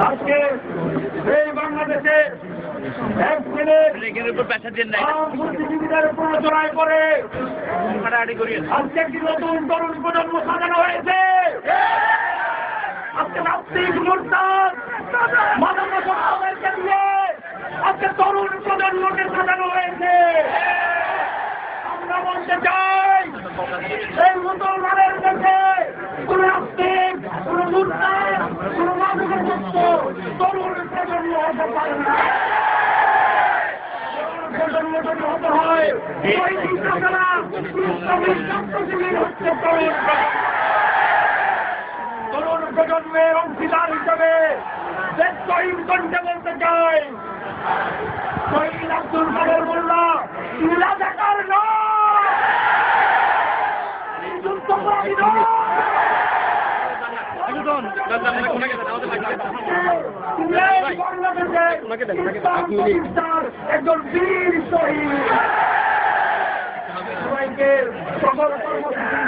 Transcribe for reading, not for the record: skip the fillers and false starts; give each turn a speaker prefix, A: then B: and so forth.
A: আজকে এই বাংলাদেশে বুদ্ধিজীবীদের উপর জড়াই করে আজকে একটি নতুন তরুণ প্রজন্ম সাজানো হয়েছে। আজকে নাস্তিক মুরতাদ মাদকাসক্তদেরকে দিয়ে আজকে তরুণ প্রজন্মকে সাজানো হয়েছে। আমরা বলতে চাই এই মুসলমানের দেশে কোন নাস্তিক, কোন মুরতাদ, কোন মাদকাসক্ত তরুণ প্রজন্ম হতে পারে না। প্রজন্ম যদি হতে হয় ওই চিন্তাধারা ইসলামিক ছাত্রশিবির হচ্ছে তরুণ প্রজন্মের অংশীদার হিসেবে দেশ শহীদ কণ্ঠে বলতে চাই, শহীদ আব্দুল কাদের মোল্লা রাজাকার নয়, যুদ্ধপরাধী নয়। একজন বীর শহীদ সবাইকে সকল কর্মসূচি